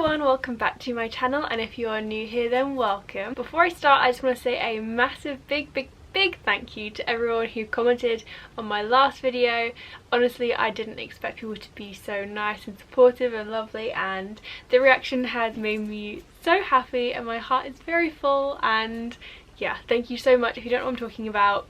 everyone, welcome back to my channel, and if you are new here then welcome. Before I start, I just want to say a massive big thank you to everyone who commented on my last video. Honestly, I didn't expect people to be so nice and supportive and lovely, and the reaction has made me so happy and my heart is very full. And yeah, thank you so much. If you don't know what I'm talking about,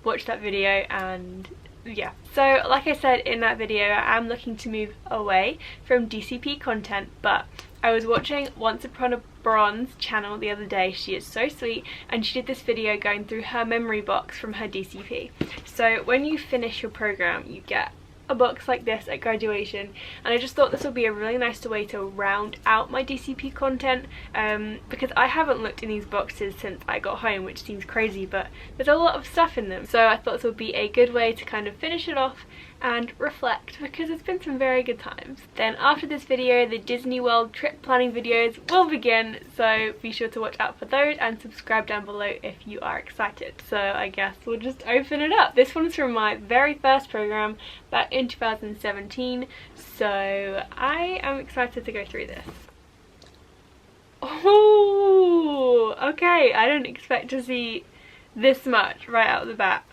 watch that video. And yeah, so like I said in that video, I am looking to move away from DCP content, but I was watching Once Upon a Bronze channel the other day. She is so sweet, and she did this video going through her memory box from her DCP. So when you finish your program, you get a box like this at graduation, and I just thought this would be a really nice way to round out my DCP content, because I haven't looked in these boxes since I got home, which seems crazy, but there's a lot of stuff in them. So I thought this would be a good way to kind of finish it off and reflect, because it's been some very good times. Then after this video, the Disney World trip planning videos will begin, so be sure to watch out for those and subscribe down below if you are excited. So I guess we'll just open it up. This one's from my very first program back in 2017, so I am excited to go through this. Oh, okay, I didn't expect to see this much right out of the bat.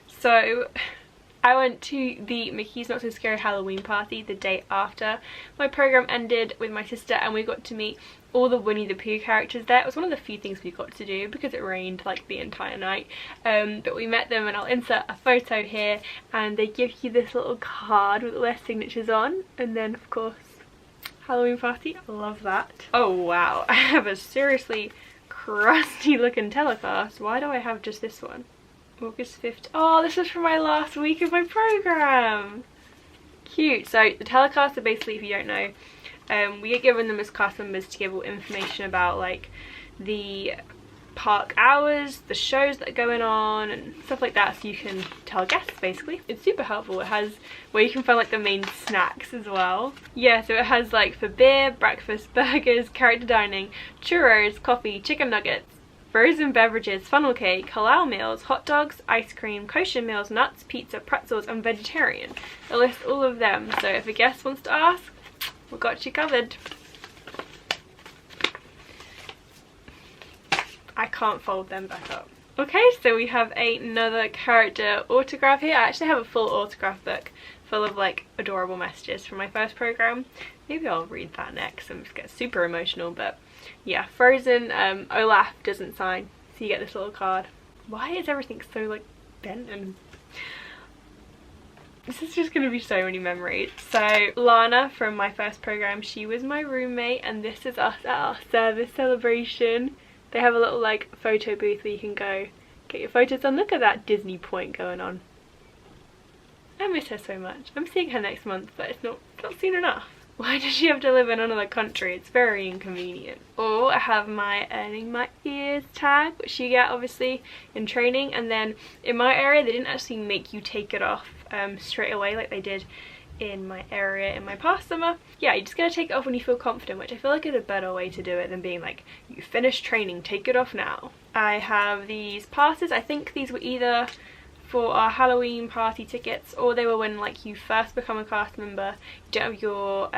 So I went to the Mickey's Not So Scary Halloween party the day after my program ended with my sister, and we got to meet all the Winnie the Pooh characters there. It was one of the few things we got to do because it rained like the entire night, but we met them, and I'll insert a photo here, and they give you this little card with all their signatures on. And then of course, Halloween party, I love that. Oh wow, I have a seriously crusty looking telecast. Why do I have just this one? August 5th. Oh, this is from my last week of my program. Cute. So the telecasts are basically, if you don't know, we get given them as cast members to give all information about like the park hours, the shows that are going on and stuff like that, so you can tell guests basically. It's super helpful. It has where you can find like the main snacks as well. Yeah, so it has like for beer, breakfast, burgers, character dining, churros, coffee, chicken nuggets, frozen beverages, funnel cake, halal meals, hot dogs, ice cream, kosher meals, nuts, pizza, pretzels, and vegetarian. It lists all of them, so if a guest wants to ask, we've got you covered. I can't fold them back up. Okay, so we have another character autograph here. I actually have a full autograph book full of like adorable messages from my first program. Maybe I'll read that next and just get super emotional, but yeah, Frozen, Olaf doesn't sign, so you get this little card. Why is everything so like bent? And this is just gonna be so many memories. So Lana from my first program, she was my roommate, and this is us at our service celebration. They have a little like photo booth where you can go get your photos done. Look at that Disney point going on. I miss her so much. I'm seeing her next month, but it's not soon enough. Why does she have to live in another country? It's very inconvenient. Oh, I have my earning my ears tag, which you get obviously in training, and then in my area they didn't actually make you take it off straight away like they did in my area in my past summer. Yeah, you just gotta take it off when you feel confident, which I feel like is a better way to do it than being like, you finished training, take it off now. I have these passes. I think these were either for our Halloween party tickets, or they were when like you first become a cast member, you don't have your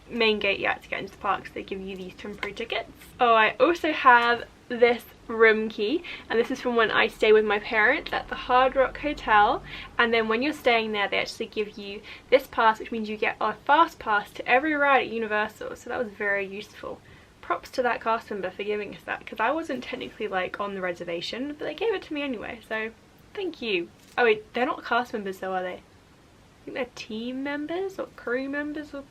main gate yet to get into the park, so they give you these temporary tickets. Oh, I also have this room key, and this is from when I stay with my parents at the Hard Rock Hotel, and then when you're staying there they actually give you this pass, which means you get a fast pass to every ride at Universal, so that was very useful. Props to that cast member for giving us that, because I wasn't technically like on the reservation, but they gave it to me anyway, so thank you. Oh wait, they're not cast members though, are they? I think they're team members or crew members or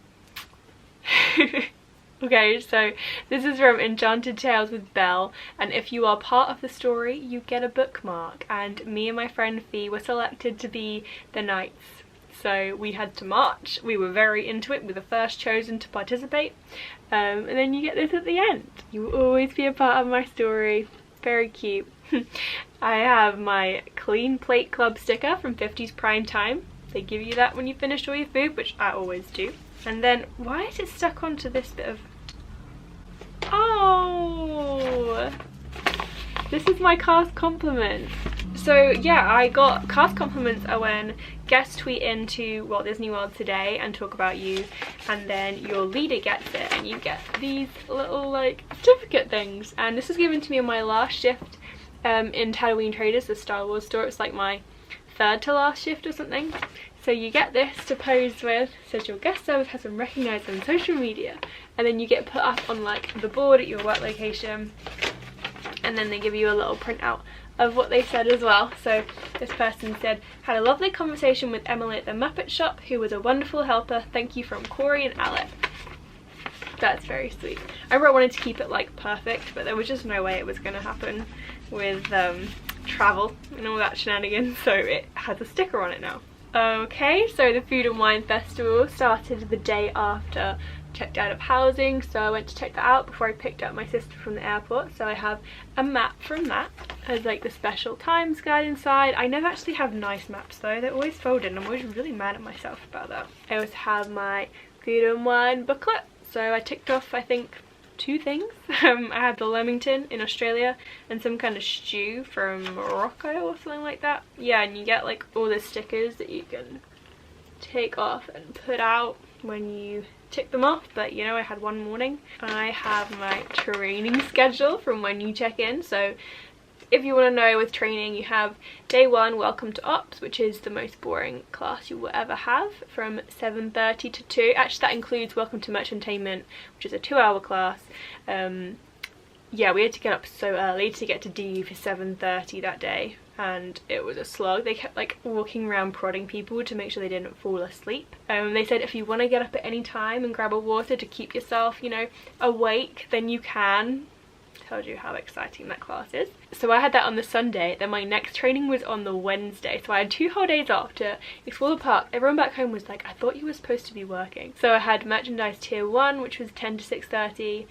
Okay, so this is from Enchanted Tales with Belle, and if you are part of the story you get a bookmark, and me and my friend Fee were selected to be the knights. So we had to march, we were very into it, we were the first chosen to participate, and then you get this at the end. You will always be a part of my story. Very cute. I have my Clean Plate Club sticker from 50s Prime Time. They give you that when you finish all your food, which I always do. And then, why is it stuck onto this bit of... Oh! This is my cast compliment. So yeah, I got cast compliments are when guest tweet into Walt Disney World today and talk about you, and then your leader gets it and you get these little like certificate things. And this was given to me on my last shift in Halloween Traders, the Star Wars store. It's like my third to last shift or something. So you get this to pose with, says your guest service has been recognised on social media, and then you get put up on like the board at your work location, and then they give you a little printout of what they said as well. So this person said, had a lovely conversation with Emily at the Muppet shop, who was a wonderful helper. Thank you from Corey and Alec. That's very sweet. I really wanted to keep it like perfect, but there was just no way it was going to happen with travel and all that shenanigans, so it has a sticker on it now. Okay, so the Food and Wine Festival started the day after checked out of housing, so I went to check that out before I picked up my sister from the airport. So I have a map from that as like the special times guide inside. I never actually have nice maps though, they're always folded and I'm always really mad at myself about that. I also have my Food and Wine booklet, so I ticked off I think 2 things. I had the Leamington in Australia and some kind of stew from Morocco or something like that. Yeah, and you get like all the stickers that you can take off and put out when you tick them off. But you know, I had one morning. I have my training schedule from when you check in. So if you want to know, with training you have day 1, welcome to ops, which is the most boring class you will ever have, from 7:30 to 2. Actually that includes welcome to merchantainment, which is a 2-hour class. Yeah, we had to get up so early to get to DU for 7:30 that day, and it was a slog. They kept like walking around prodding people to make sure they didn't fall asleep. They said if you want to get up at any time and grab a water to keep yourself, you know, awake, then you can. Told you how exciting that class is. So I had that on the Sunday, then my next training was on the Wednesday, so I had 2 whole days off to explore the park. Everyone back home was like, I thought you were supposed to be working. So I had merchandise tier 1, which was 10 to 6:30,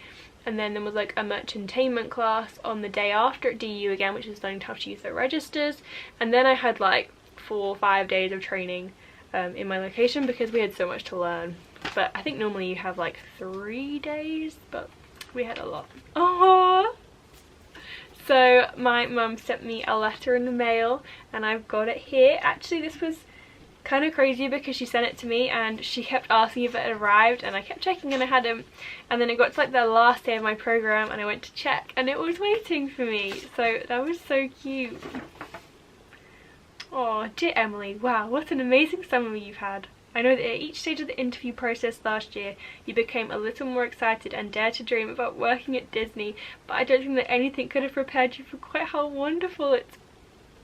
and then there was like a merchantainment class on the day after at DU again, which is learning how to use their registers. And then I had like 4 or 5 days of training in my location because we had so much to learn. But I think normally you have like 3 days, but we had a lot. Oh, so my mum sent me a letter in the mail and I've got it here. Actually this was kind of crazy because she sent it to me and she kept asking if it had arrived, and I kept checking and I hadn't, and then it got to like the last day of my program and I went to check and it was waiting for me. So that was so cute. Oh, dear Emily, wow, what an amazing summer you've had. I know that at each stage of the interview process last year, you became a little more excited and dared to dream about working at Disney, but I don't think that anything could have prepared you for quite how wonderful it's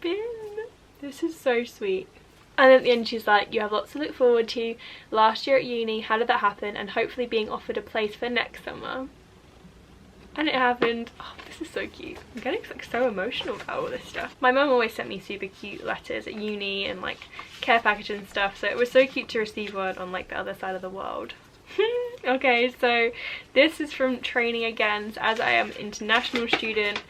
been. This is so sweet. And at the end she's like, you have lots to look forward to. Last year at uni, how did that happen? And hopefully being offered a place for next summer. And it happened. Oh, this is so cute. I'm getting like so emotional about all this stuff. My mum always sent me super cute letters at uni and like care packages and stuff, so it was so cute to receive one on like the other side of the world. Okay, so this is from training again. So as I am an international student,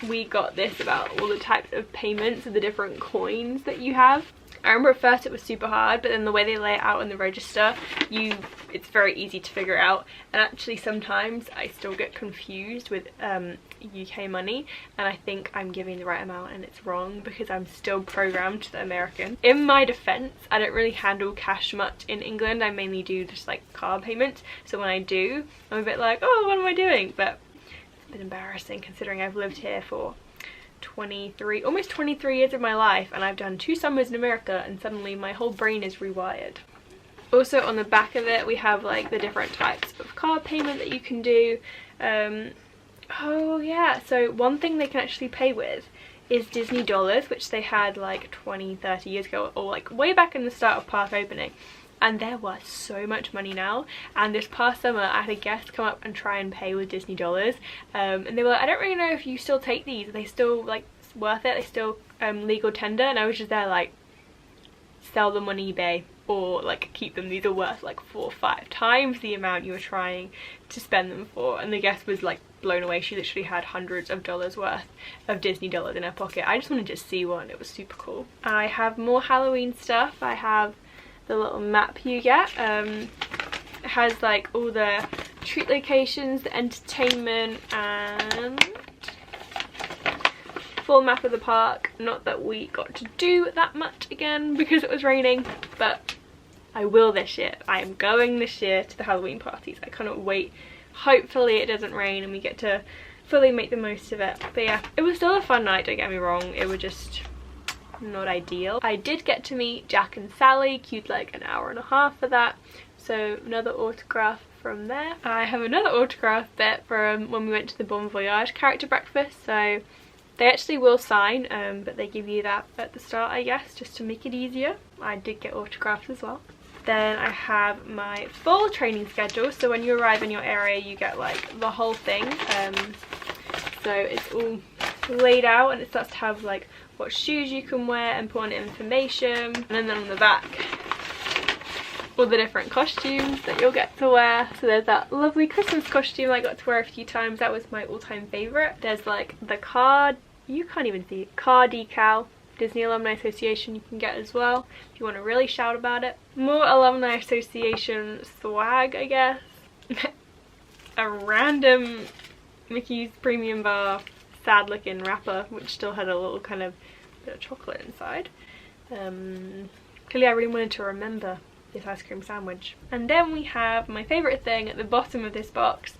we got this about all the types of payments and the different coins that you have. I remember at first it was super hard, but then the way they lay it out in the register, it's very easy to figure out. And actually sometimes I still get confused with UK money, and I think I'm giving the right amount and it's wrong because I'm still programmed to the American. In my defense, I don't really handle cash much in England. I mainly do just like card payments, so when I do, I'm a bit like, oh, what am I doing? But it's a bit embarrassing considering I've lived here for almost 23 years of my life, and I've done 2 summers in America, and suddenly my whole brain is rewired. Also on the back of it we have like the different types of card payment that you can do. Oh yeah, so one thing they can actually pay with is Disney dollars, which they had like 20-30 years ago, or like way back in the start of park opening. And there was so much money now, and this past summer I had a guest come up and try and pay with Disney dollars, and they were like, I don't really know if you still take these, are they still like worth it, are they still legal tender? And I was just there like, sell them on eBay or like keep them, these are worth like 4 or 5 times the amount you were trying to spend them for. And the guest was like blown away. She literally had hundreds of dollars worth of Disney dollars in her pocket. I just wanted to see one, it was super cool. I have more Halloween stuff. I have the little map you get. It has like all the treat locations, the entertainment, and full map of the park. Not that we got to do that much again because it was raining, but I will this year. I am going this year to the Halloween parties. I cannot wait. Hopefully it doesn't rain and we get to fully make the most of it. But yeah, it was still a fun night, don't get me wrong. It was just not ideal. I did get to meet Jack and Sally, queued like an hour and a half for that. So another autograph from there. I have another autograph bit from when we went to the Bon Voyage character breakfast. So they actually will sign, but they give you that at the start, I guess, just to make it easier. I did get autographs as well. Then I have my full training schedule. So when you arrive in your area, you get like the whole thing. So it's all laid out and it starts to have like what shoes you can wear, important information, and then on the back all the different costumes that you'll get to wear. So there's that lovely Christmas costume I got to wear a few times. That was my all-time favorite. There's like the card, you can't even see it, car decal, Disney Alumni Association you can get as well if you want to really shout about it. More Alumni Association swag, I guess. A random Mickey's Premium Bar sad looking wrapper which still had a little kind of bit of chocolate inside. Clearly I really wanted to remember this ice cream sandwich. And then we have my favourite thing at the bottom of this box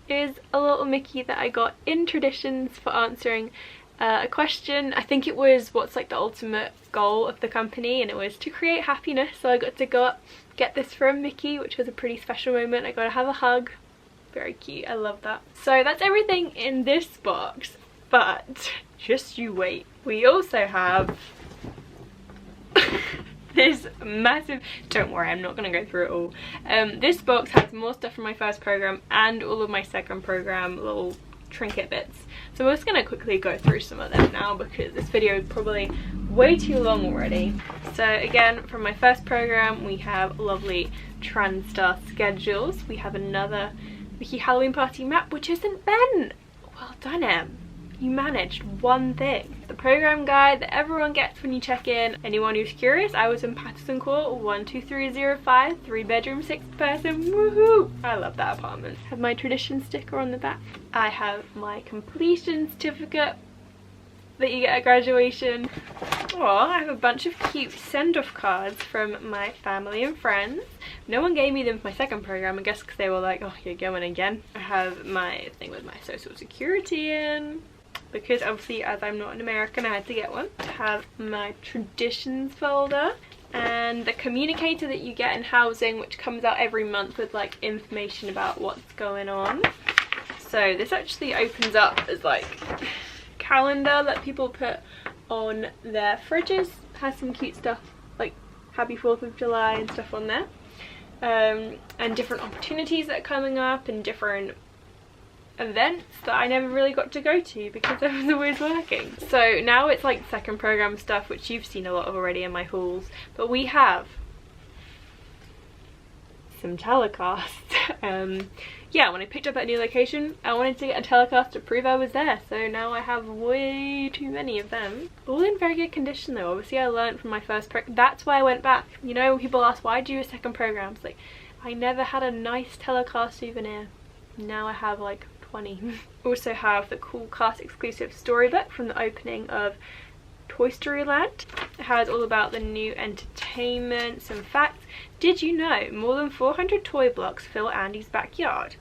is a little Mickey that I got in Traditions for answering a question. I think it was what's like the ultimate goal of the company, and it was to create happiness. So I got to go up, get this from Mickey, which was a pretty special moment. I got to have a hug. Very cute, I love that. So that's everything in this box, but just you wait. We also have this massive, don't worry, I'm not going to go through it all. This box has more stuff from my first program and all of my second program little trinket bits. So we're just going to quickly go through some of them now because this video is probably way too long already. So again, from my first program we have lovely TranStar schedules. We have another Mickey Halloween party map which isn't bent. Well done, Em. You managed one thing. The program guide that everyone gets when you check in. Anyone who's curious, I was in Patterson Court 12305, 3-bedroom, 6-person. Woohoo! I love that apartment. Have my tradition sticker on the back. I have my completion certificate that you get at graduation. Oh, I have a bunch of cute send-off cards from my family and friends. No one gave me them for my second program, I guess because they were like, oh, you're going again. I have my thing with my social security in, because obviously as I'm not an American I had to get one. I have my traditions folder and the communicator that you get in housing, which comes out every month with like information about what's going on. So this actually opens up as like calendar that people put on their fridges. Has some cute stuff like happy 4th of July and stuff on there, and different opportunities that are coming up and different events that I never really got to go to because I was always working. So now it's like second program stuff which you've seen a lot of already in my hauls, but we have some telecasts. Yeah, when I picked up that new location I wanted to get a telecast to prove I was there, so now I have way too many of them. All in very good condition though. Obviously I learned from my first that's why I went back. You know, when people ask why do you do a second program, it's like I never had a nice telecast souvenir. Now I have like 20. Also have the cool cast exclusive storybook from the opening of Toy Story Land. It has all about the new entertainment, some facts. Did you know more than 400 toy blocks fill Andy's backyard?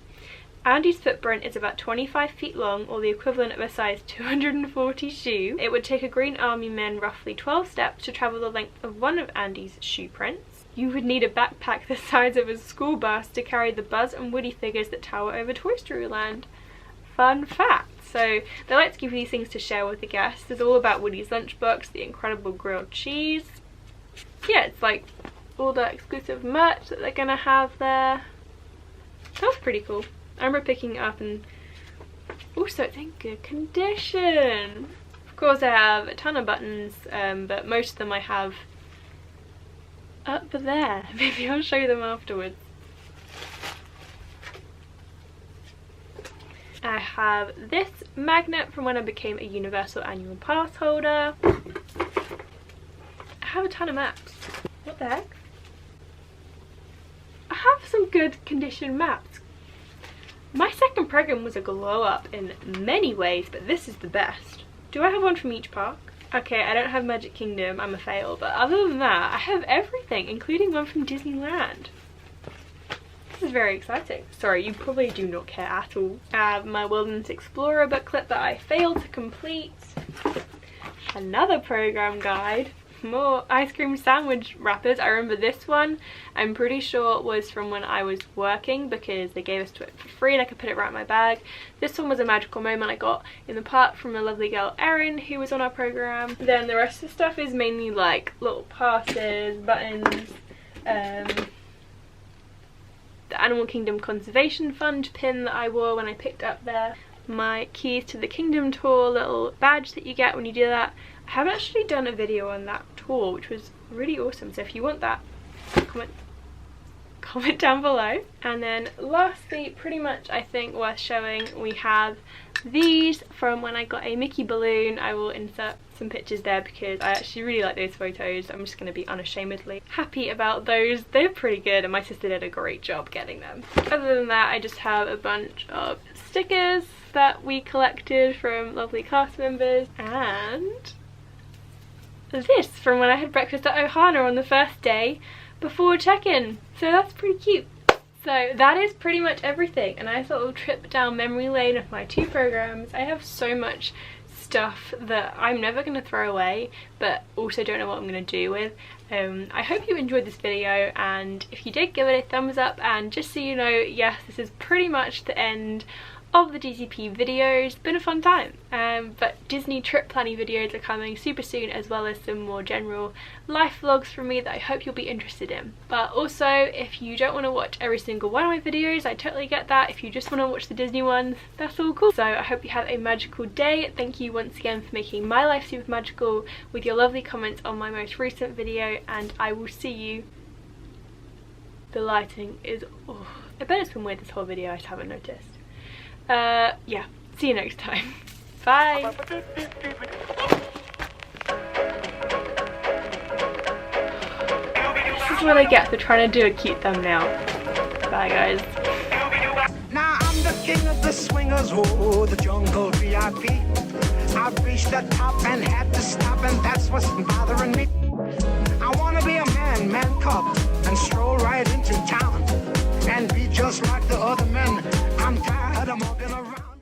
Andy's footprint is about 25 feet long, or the equivalent of a size 240 shoe. It would take a Green Army man roughly 12 steps to travel the length of one of Andy's shoe prints. You would need a backpack the size of a school bus to carry the Buzz and Woody figures that tower over Toy Story Land. Fun fact. So they like to give you these things to share with the guests. It's all about Woody's lunchbox, the incredible grilled cheese. Yeah, it's like all the exclusive merch that they're gonna have there. That's pretty cool. I remember picking it up, and also it's in good condition. Of course I have a ton of buttons, but most of them I have up there. Maybe I'll show you them afterwards. I have this magnet from when I became a Universal Annual Pass holder. I have a ton of maps. What the heck? I have some good condition maps. My second program was a glow up in many ways, but this is the best. Do I have one from each park? Okay, I don't have Magic Kingdom, I'm a fail, but other than that, I have everything, including one from Disneyland. This is very exciting. Sorry, you probably do not care at all. I have my Wilderness Explorer booklet that I failed to complete. Another program guide. More ice cream sandwich wrappers. I remember this one, I'm pretty sure it was from when I was working because they gave us to it for free and I could put it right in my bag. This one was a magical moment I got in the park from a lovely girl Erin who was on our program. Then the rest of the stuff is mainly like little passes, buttons, the Animal Kingdom Conservation Fund pin that I wore when I picked up there, my keys to the Kingdom tour little badge that you get when you do that. I haven't actually done a video on that tour, which was really awesome, so if you want that, comment down below. And then lastly, pretty much I think worth showing, we have these from when I got a Mickey balloon. I will insert some pictures there because I actually really like those photos. I'm just going to be unashamedly happy about those. They're pretty good and my sister did a great job getting them. Other than that, I just have a bunch of stickers that we collected from lovely cast members, and this from when I had breakfast at Ohana on the first day before check-in. So that's pretty cute. So that is pretty much everything. A nice little trip down memory lane of my 2 programs. I have so much stuff that I'm never going to throw away, but also don't know what I'm going to do with. I hope you enjoyed this video, and if you did, give it a thumbs up. And just so you know, yes, this is pretty much the end of the DCP videos. It's been a fun time, but Disney trip planning videos are coming super soon, as well as some more general life vlogs from me that I hope you'll be interested in. But also, if you don't want to watch every single one of my videos, I totally get that. If you just want to watch the Disney ones, that's all cool. So I hope you have a magical day. Thank you once again for making my life super magical with your lovely comments on my most recent video, and I will see you. The lighting is, oh, I bet it's been weird this whole video, I just haven't noticed. Yeah, see you next time. Bye. This is what I get for trying to do a cute thumbnail. Bye guys. Now I'm the king of the swingers, oh, the jungle VIP. I've reached the top and had to stop, and that's what's bothering me.